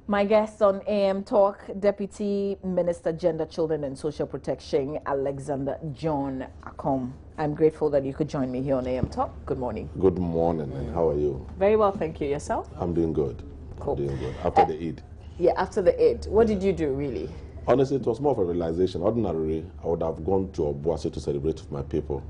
My guest on AM Talk, Deputy Minister, Gender, Children and Social Protection, Alexander John Akom. I'm grateful that you could join me here on AM Talk. Good morning. Good morning, and how are you? Very well, thank you. Yourself? I'm doing good. Cool. I'm doing good. After the Eid. Yeah, after the Eid. What did you do, really? Honestly, it was more of a realization. Ordinarily, I would have gone to Obuasi to celebrate with my people,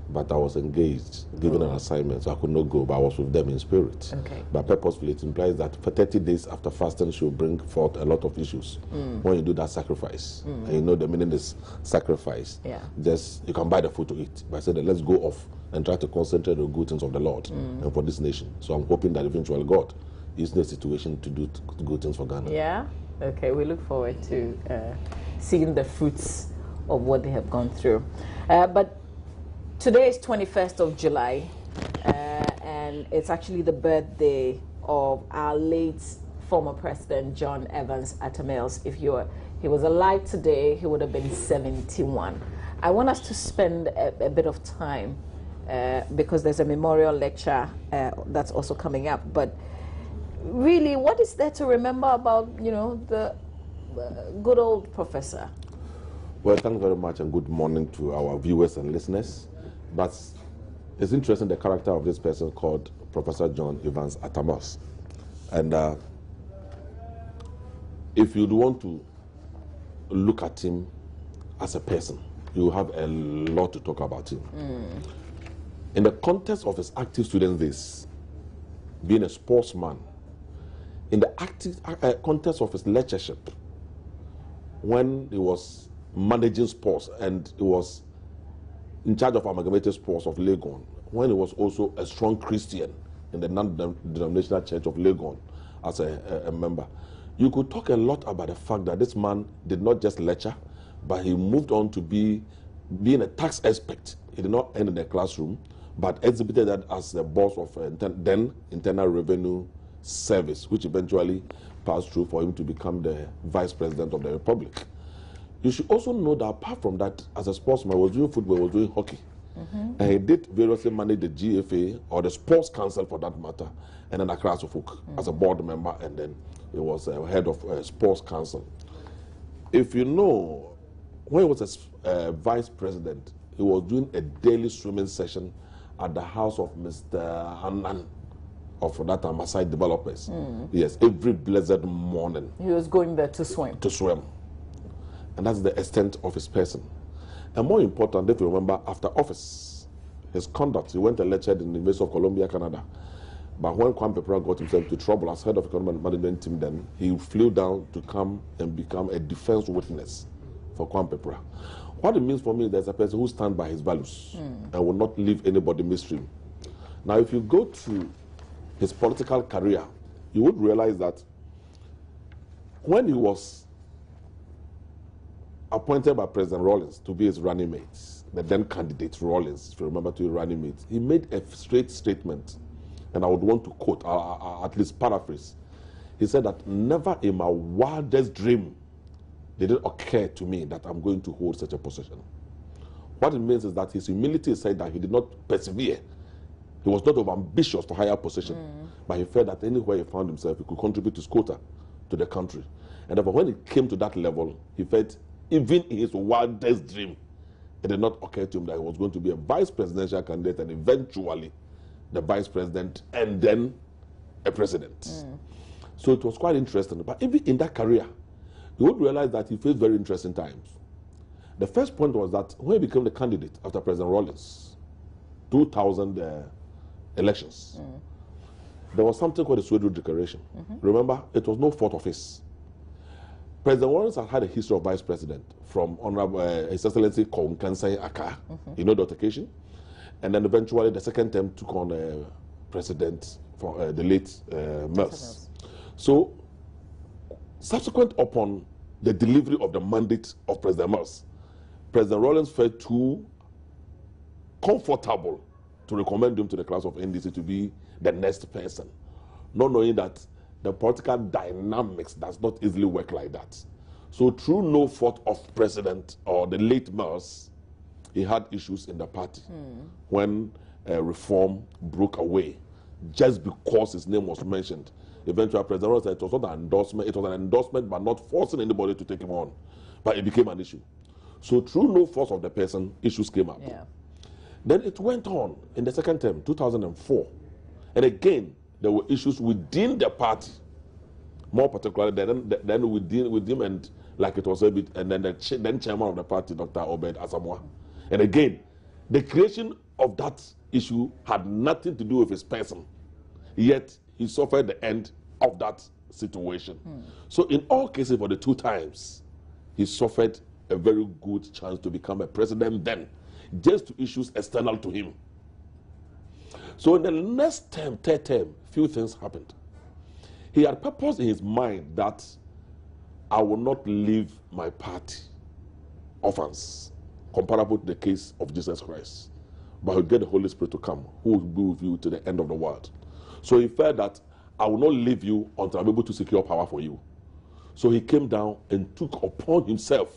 but I was engaged, given an assignment, so I could not go, but I was with them in spirit. Okay. But purposefully, it implies that for 30 days after fasting, she will bring forth a lot of issues when you do that sacrifice. And you know the meaning is sacrifice. Yeah. Just, you can buy the food to eat, but I said, let's go off and try to concentrate on the good things of the Lord and for this nation. So I'm hoping that eventually God is in a situation to do good things for Ghana. Yeah? Okay, we look forward to seeing the fruits of what they have gone through. But today is 21st of July, and it's actually the birthday of our late former President, John Evans Atta Mills. If he was alive today, he would have been 71. I want us to spend a bit of time, because there's a memorial lecture that's also coming up, but really, what is there to remember about, the good old professor? Well, thank you very much, and good morning to our viewers and listeners. But it's interesting, the character of this person called Professor John Evans Atta Mills. And if you'd want to look at him as a person, you have a lot to talk about him. In the context of his active student days, being a sportsman, in the active context of his lectureship, when he was managing sports and he was in charge of amalgamated sports of Legon, when he was also a strong Christian in the non-denominational church of Legon as a member, you could talk a lot about the fact that this man did not just lecture, but he moved on to being a tax expert. He did not end in the classroom, but exhibited that as the boss of then Internal Revenue Service, which eventually passed through for him to become the Vice President of the Republic. You should also know that apart from that, as a sportsman, he was doing football, he was doing hockey. And he did variously manage the GFA, or the Sports Council for that matter, and then Accra Suffolk as a board member, and then he was head of Sports Council. If you know, when he was a Vice President, he was doing a daily swimming session at the house of Mr. Annan, of that time, Masai developers. Yes, every blessed morning. He was going there to swim. To swim. And that's the extent of his person. And more important, if you remember, after office, his conduct, he went and lectured in the University of Columbia, Canada. But when Kwame Pepra got himself into trouble as head of economic management team, then he flew down to come and become a defense witness for Kwame Pepra. What it means for me is there's a person who stands by his values and will not leave anybody midstream. Now, if you go to his political career, you would realize that when he was appointed by President Rawlings to be his running mate, the then candidate Rawlings, if you remember, to be running mate, he made a straight statement, and I would want to quote, at least paraphrase. He said that never in my wildest dream did it occur to me that I'm going to hold such a position. What it means is that his humility said that he did not persevere. He was not overambitious for higher position, but he felt that anywhere he found himself, he could contribute his quota to the country. And therefore, when it came to that level, he felt, even in his wildest dream, it did not occur to him that he was going to be a vice presidential candidate and eventually the vice president and then a president. So it was quite interesting. But even in that career, you would realize that he faced very interesting times. The first point was that when he became the candidate after President Rawlings, 2000 elections, there was something called the Swedru Declaration. Remember, it was no fault of his. President Rawlings had a history of vice president from Honorable His Excellency Konkansai Aka, you know the occasion, and then eventually the second term took on president for the late Mills. So, subsequent upon the delivery of the mandate of President Mills, President Rawlings felt too comfortable to recommend him to the class of NDC to be the next person, not knowing that the political dynamics does not easily work like that. So through no fault of President or the late Mills, he had issues in the party when reform broke away, just because his name was mentioned eventual president said it was not an endorsement. It was an endorsement, but not forcing anybody to take him on. But it became an issue. So through no force of the person, issues came up. Yeah. Then it went on in the second term, 2004. And again, there were issues within the party, more particularly then with him and like it was a bit, and then the then chairman of the party, Dr. Obed Asamoah. And again, the creation of that issue had nothing to do with his person, yet he suffered the end of that situation. So in all cases, for the two times, he suffered a very good chance to become a president then, just to issues external to him. So in the next term, third term, few things happened. He had purpose in his mind that I will not leave my party orphans, comparable to the case of Jesus Christ, but he'll get the Holy Spirit to come, who will be with you to the end of the world. So he felt that I will not leave you until I'm able to secure power for you. So he came down and took upon himself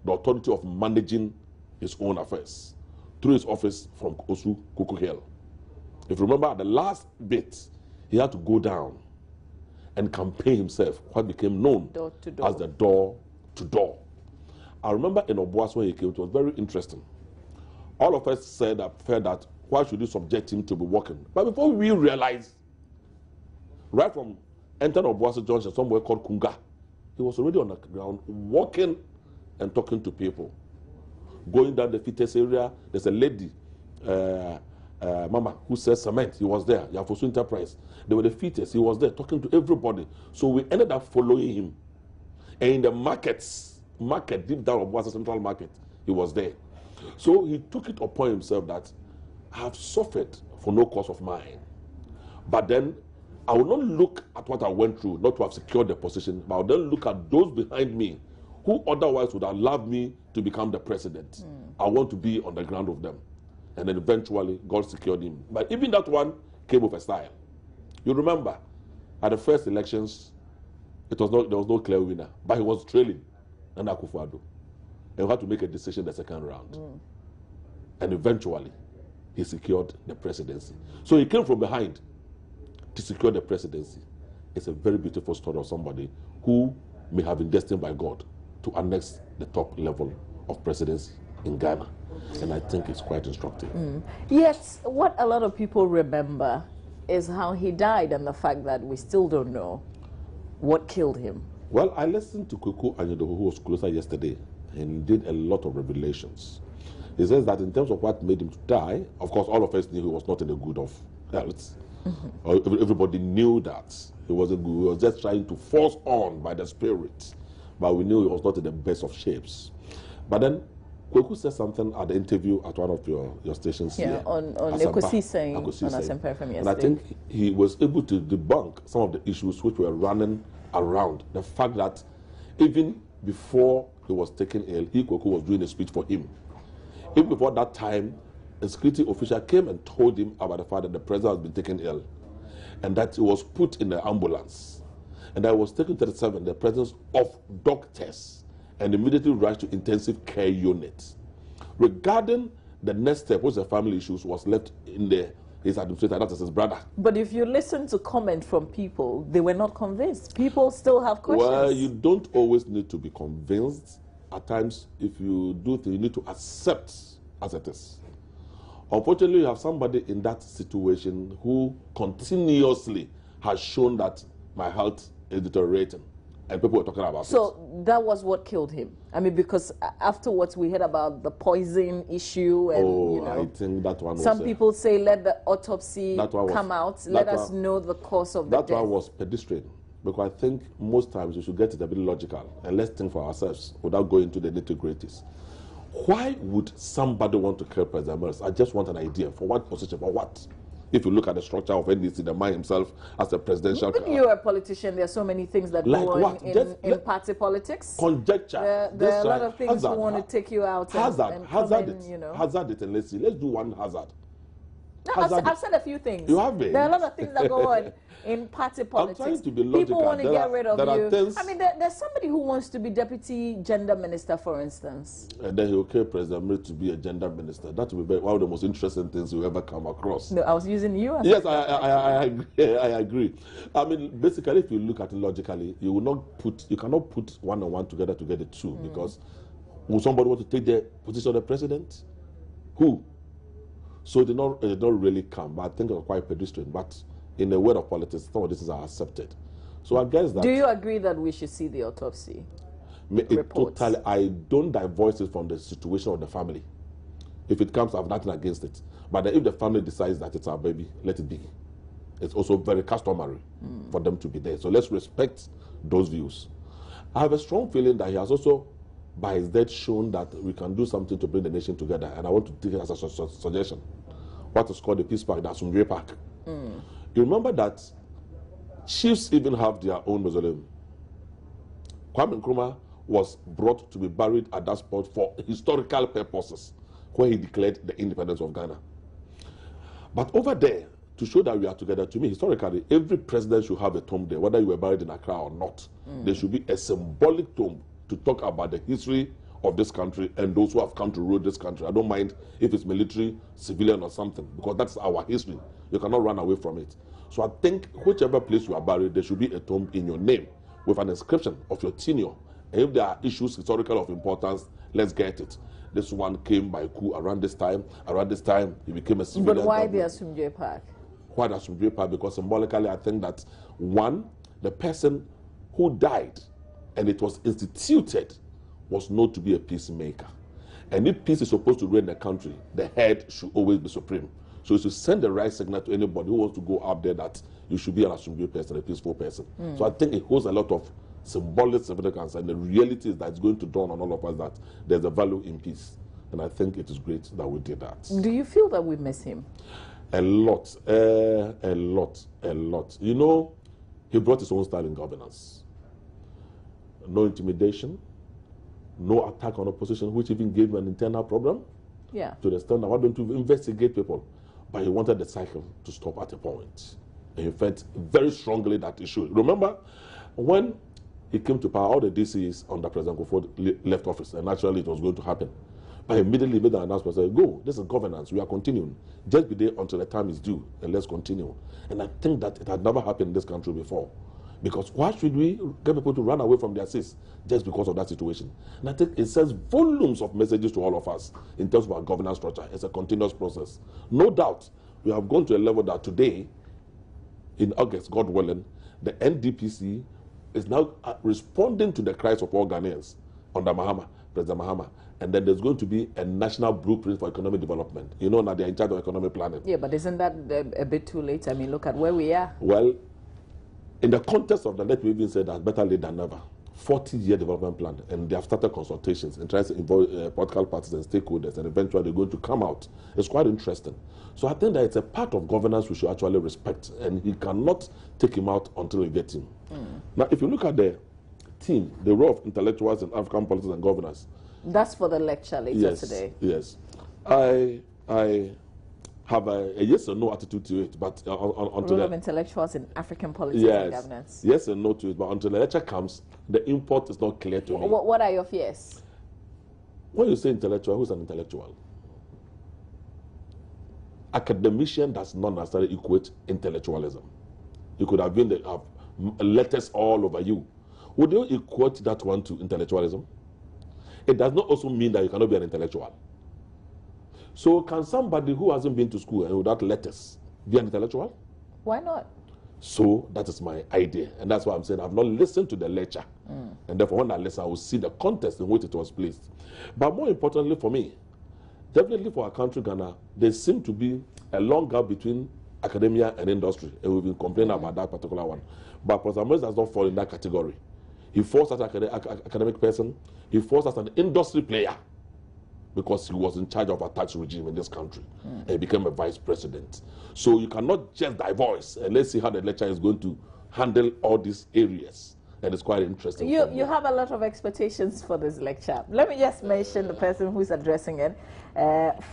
the authority of managing his own affairs through his office from Osu Kuku Hill. If you remember, at the last bit, he had to go down and campaign himself, what became known as the door-to-door. I remember in Obuas when he came, it was very interesting. All of us said that, felt that, why should you subject him to be walking? But before we realized, right from entering Obuas Junction, somewhere called Kunga, he was already on the ground, walking and talking to people. Going down the fittest area, there's a lady, Mama, who says cement. He was there. Yafosu Enterprise. They were the fittest. He was there talking to everybody. So we ended up following him. And in the market deep down of Obuasi Central Market, he was there. So he took it upon himself that I have suffered for no cause of mine. But then I will not look at what I went through, not to have secured the position, but I will then look at those behind me who otherwise would have allowed me to become the president. I want to be on the ground of them. And then eventually, God secured him. But even that one came with a style. You remember, at the first elections, there was no clear winner. But he was trailing Nana Akufo-Addo. And we had to make a decision the second round. And eventually, he secured the presidency. So he came from behind to secure the presidency. It's a very beautiful story of somebody who may have been destined by God to annex the top level of presidency in Ghana. And I think it's quite instructive. Yet, what a lot of people remember is how he died and the fact that we still don't know what killed him. Well, I listened to Kuku Anyedo, who was closer yesterday, and did a lot of revelations. He says that in terms of what made him to die, of course, all of us knew he was not in the good of health. Everybody knew that. He wasn't good. He was just trying to force on by the Spirit. But we knew he was not in the best of shapes. But then, Kweku said something at the interview at one of your stations here. On Ekosi saying, on Asempa from yesterday. And I think he was able to debunk some of the issues which were running around. The fact that even before he was taken ill, Kweku was doing a speech for him. Even before that time, a security official came and told him about the fact that the president has been taken ill and that he was put in the ambulance. And I was taken to the presence of doctors and immediately rushed to intensive care unit. Regarding the next step, which the family issues, was left in his administrator, that is his brother. But if you listen to comment from people, they were not convinced. People still have questions. Well, you don't always need to be convinced. At times, if you do things, you need to accept as it is. Unfortunately, you have somebody in that situation who continuously has shown that my health is deteriorating. And people were talking about it. So that was what killed him. I mean, because afterwards we heard about the poison issue. And, I think that one was... Some people say let the autopsy come out. Let us know the cause of the death. That one was pedestrian. Because I think most times we should get it a bit logical. And let's think for ourselves without going into the nitty-gritties. Why would somebody want to kill President Mills? I just want an idea. For what position? For what? If you look at the structure of NDC, the man himself as a presidential... When you're a politician, there are so many things that go on in party politics. Conjecture. There are a lot of things who want to take you out. Hazard it and let's see. Let's do one hazard. No, I've said a few things. You have been. There are a lot of things that go on in party politics. I'm trying to be logical. People want to get rid of you. Things... I mean, there's somebody who wants to be deputy gender minister, for instance. And then he'll okay President May to be a gender minister. That will be one of the most interesting things you ever come across. No, I was using you as yes, I agree. I agree. I mean, basically, if you look at it logically, you cannot put one and one together to get the two, because will somebody want to take the position of the president? Who? So it did not really come, but I think it was quite pedestrian. But in the world of politics, some of these are accepted. So I guess that... Do you agree that we should see the autopsy reports? Totally, I don't divorce it from the situation of the family. If it comes, I have nothing against it. But if the family decides that it's our baby, let it be. It's also very customary for them to be there. So let's respect those views. I have a strong feeling that he has also, by his death, shown that we can do something to bring the nation together. And I want to take it as a suggestion. What is called the Peace Park, the Asumdwe Park. You remember that chiefs even have their own mausoleum. Kwame Nkrumah was brought to be buried at that spot for historical purposes, where he declared the independence of Ghana. But over there, to show that we are together, to me, historically, every president should have a tomb there, whether you were buried in Accra or not. There should be a symbolic tomb to talk about the history of this country and those who have come to rule this country. I don't mind if it's military, civilian or something, because that's our history. You cannot run away from it. So I think whichever place you are buried, there should be a tomb in your name with an inscription of your tenure. And if there are issues historical of importance, let's get it. This one came by coup around this time. Around this time, he became a civilian. But why the Asumdwe Park? Why the Asumdwe Park? Because symbolically, I think that, one, the person who died and it was instituted was known to be a peacemaker. And if peace is supposed to reign the country, the head should always be supreme. So you should send the right signal to anybody who wants to go up there that you should be an Asumdwe person, a peaceful person. So I think it holds a lot of symbolic significance, and the reality is that it's going to dawn on all of us that there's a value in peace. And I think it is great that we did that. Do you feel that we miss him? A lot. You know, he brought his own style in governance. No intimidation, no attack on opposition, which even gave him an internal problem. Yeah. To the extent that why don't you investigate people? But he wanted the cycle to stop at a point. And he felt very strongly that he should. Remember, when he came to power, all the DCs under President Kufuor left office, and naturally it was going to happen. But immediately made an announcement, said, go, this is governance, we are continuing. Just be there until the time is due, and let's continue. And I think that it had never happened in this country before. Because why should we get people to run away from their seats just because of that situation? And I think it sends volumes of messages to all of us in terms of our governance structure. It's a continuous process. No doubt, we have gone to a level that today, in August, God willing, the NDPC is now responding to the cries of all Ghanaians under President Mahama. And then there's going to be a national blueprint for economic development. You know, now they're in charge of economic planning. Yeah, but isn't that a bit too late? I mean, look at where we are. Well, in the context of that, let me even say that better late than never. 40-year development plan, and they have started consultations and trying to involve political parties and stakeholders, and eventually they're going to come out. It's quite interesting. So I think that it's a part of governance we should actually respect, and he cannot take him out until we get him. Now, if you look at the team, the role of intellectuals in African politics and governance. That's for the lecture later today. Yes. I have a yes or no attitude to it, but until role of intellectuals in African politics and governance. Yes and no to it, but until the lecture comes, the import is not clear to me. What are your fears? When you say intellectual, who's an intellectual? Academician does not necessarily equate intellectualism. You could have been letters all over you. Would you equate that one to intellectualism? It does not also mean that you cannot be an intellectual. So can somebody who hasn't been to school and without letters be an intellectual? Why not? So that is my idea. And that's why I'm saying I've not listened to the lecture. And therefore when I listen, I will see the context in which it was placed. But more importantly for me, definitely for our country, Ghana, there seems to be a long gap between academia and industry. And we've been complaining about that particular one. But Professor Moses does not fall in that category. He falls as an academic person. He falls as an industry player, because he was in charge of a tax regime in this country and he became a vice president. So you cannot just divorce and let's see how the lecturer is going to handle all these areas. and it's quite interesting. You have a lot of expectations for this lecture. Let me just mention the person who's addressing it.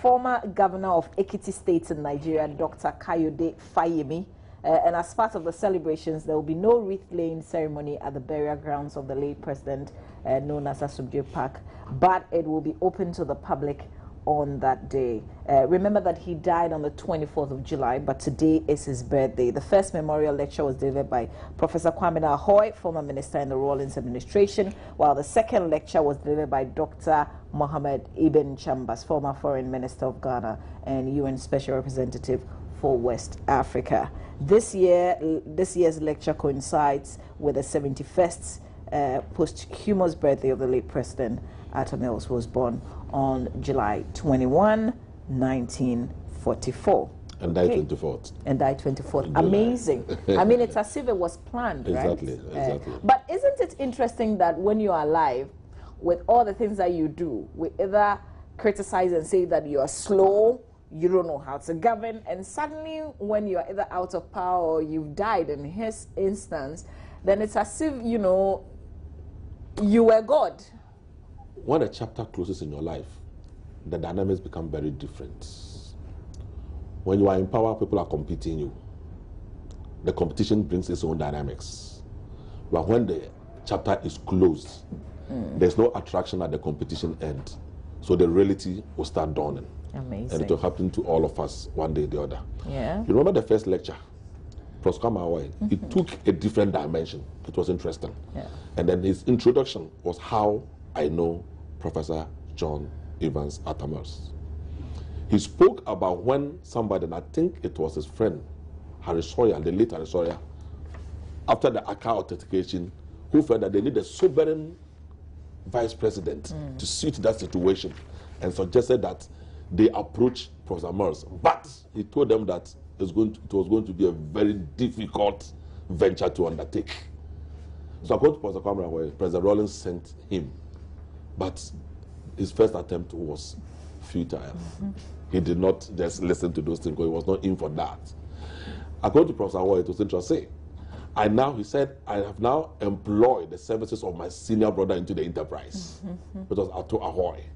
Former Governor of Ekiti State in Nigeria, Dr. Kayode Fayemi. And as part of the celebrations, there will be no wreath-laying ceremony at the burial grounds of the late president, known as Asubje Park, but it will be open to the public on that day. Remember that he died on the 24th of July, but today is his birthday. The first memorial lecture was delivered by Professor Kwame Ahoy, former minister in the Rawlings administration, while the second lecture was delivered by Dr. Mohammed Ibn Chambers, former foreign minister of Ghana and UN special representative for West Africa. This year's lecture coincides with the 71st posthumous birthday of the late president. Atta Mills was born on July 21, 1944. And died 24th. And died 24th. Amazing. I mean, it's as if it was planned, exactly, right? Exactly. But isn't it interesting that when you are alive, with all the things that you do, we either criticize and say that you are slow, you don't know how to govern, and suddenly when you're either out of power or you've died in his instance, then it's as if, you know, you were God. When a chapter closes in your life, the dynamics become very different. When you are in power, people are competing you. The competition brings its own dynamics. But when the chapter is closed, there's no attraction at the competition end. So the reality will start dawning. Amazing. And it will happen to all of us one day or the other. Yeah. You remember the first lecture? It took a different dimension. It was interesting. Yeah. And then his introduction was how I know Professor John Evans Atta Mills. He spoke about when somebody, and I think it was his friend, Harry Sawyer, the late Harry Sawyer, after the Accra authentication, who felt that they need a sovereign vice president to suit that situation, and suggested that they approach Professor Mills. But he told them that it was going to be a very difficult venture to undertake. So according to Professor Kwame, President Rawlings sent him. But his first attempt was futile. He did not just listen to those things because he was not in for that. According to Professor Ahoy, it was interesting. He said, I have now employed the services of my senior brother into the enterprise. It was Ato Ahoy.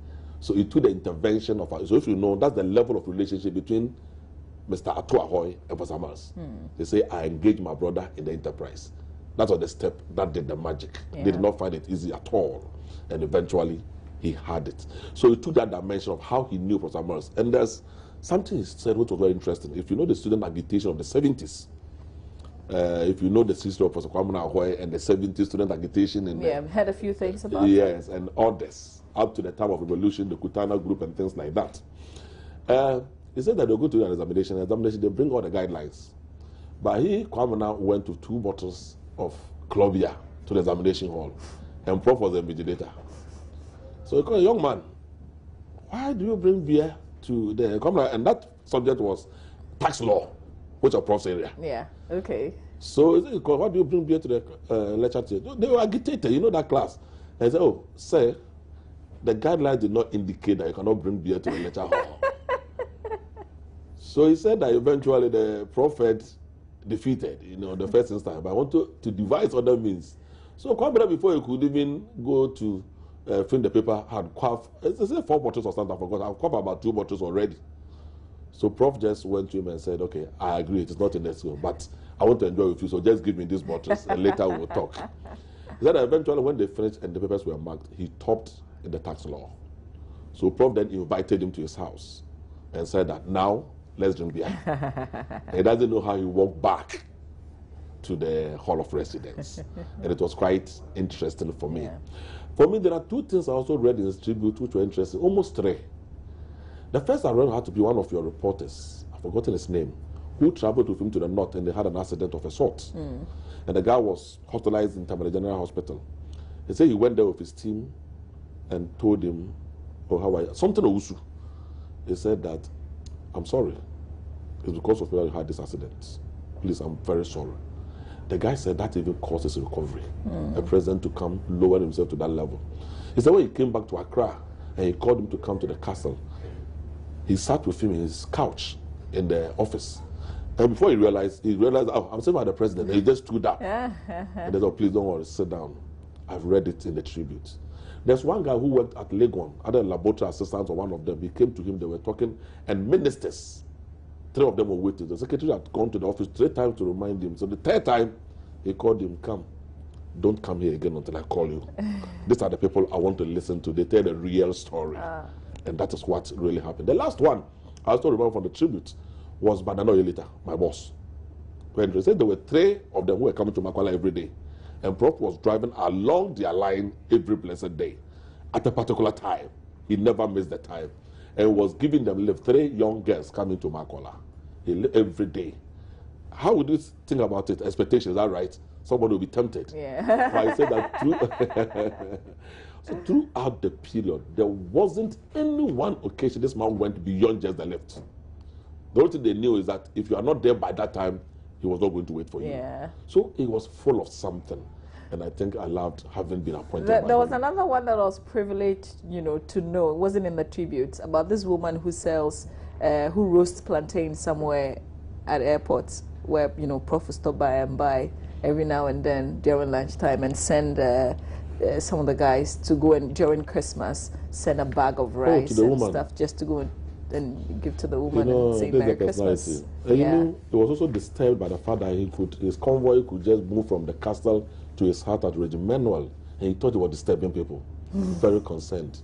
So it took the intervention of, so if you know, that's the level of relationship between Mr. Ato Ahoy and Professor Mills. They say, I engaged my brother in the enterprise. That was the step that did the magic. Yeah. They did not find it easy at all. And eventually, he had it. So he took that dimension of how he knew Professor Mills. And there's something he said which was very interesting. If you know the student agitation of the 70s, if you know the history of Professor Kwame Ahoy and the 70s student agitation. I've heard a few things about Yes, and others, up to the time of revolution, the Kutana group and things like that. He said that they'll go to an examination. They bring all the guidelines. But Kwame now went to 2 bottles of Clovia to the examination hall. And Prof was the invigilator. So he called a young man, why do you bring beer to the Kwame? And that subject was tax law, which are Prof's area. Yeah, okay. So he called, why do you bring beer to the lecture? They were agitated, you know that class. And I said, oh, sir, the guidelines did not indicate that you cannot bring beer to the lecture hall. So he said that eventually the prophet defeated, the first instance. But I want to devise other means. So Kwame, before he could even go to fill the paper, had quaff, 4 bottles or something, I forgot. I've quaffed about 2 bottles already. So Prof just went to him and said, okay, I agree, it is not in the school, but I want to enjoy with you, so just give me these bottles and later we'll talk. He said that eventually when they finished and the papers were marked, he topped in the tax law. So Prof then invited him to his house and said that now let's drink beer. He doesn't know how he walked back to the Hall of Residence. And it was quite interesting for me. Yeah. For me, there are 2 things I also read in his tribute which were interesting, almost 3. The first I read had to be one of your reporters, I've forgotten his name, who traveled with him to the north and they had an accident of a sort. And the guy was hospitalized in Tamale General Hospital. He said he went there with his team and told him, oh, how are you? Something Owusu. He said that, I'm sorry. It's because of where you had this accident. Please, I'm very sorry. The guy said that even causes recovery. A president to come lower himself to that level. He said when he came back to Accra and he called him to come to the castle, he sat with him in his couch in the office And before he realized, oh, I'm saying by the president. And he just stood up. And they said, oh, please don't worry, sit down. I've read it in the tribute. There's one guy who worked at Legon, other laboratory assistants or one of them. He came to him, they were talking, and ministers, 3 of them were waiting. The secretary had gone to the office 3 times to remind him. So the 3rd time, he called him, come. Don't come here again until I call you. These are the people I want to listen to. They tell the real story. And that is what really happened. The last one, I also remember from the tribute, was Banana Oyelita, my boss. When they said there were 3 of them who were coming to Makwala every day. And Prof was driving along their line every blessed day at a particular time. He never missed the time. And was giving them lift. 3 young girls coming to Makwala every day. How would you think about it? Expectations, is that right? Somebody will be tempted. Yeah. So I said that so throughout the period, there wasn't any one occasion this man went beyond just the lift. The only thing they knew is that if you are not there by that time, he was not going to wait for you. So he was full of something. And I think I loved having been appointed. There was another one that I was privileged, to know. It wasn't in the tribute, about this woman who sells, who roasts plantains somewhere at airports where, Prof will stop by and buy every now and then during lunchtime and send some of the guys to go and during Christmas send a bag of rice and stuff just to go and give to the woman and say Merry Christmas. And he was also disturbed by the fact that his convoy could just move from the castle to his hut at Regimental, and he thought he was disturbing people. Very concerned.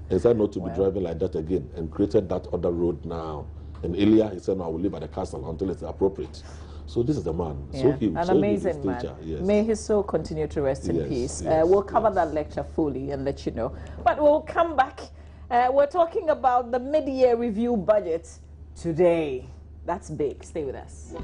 He said not to be driving like that again, and created that other road now. And earlier he said, no, I will live at the castle until it's appropriate. So this is the man. An amazing man. May his soul continue to rest in peace. We'll cover that lecture fully and let you know. But we'll come back. We're talking about the mid-year review budget today. That's big. Stay with us.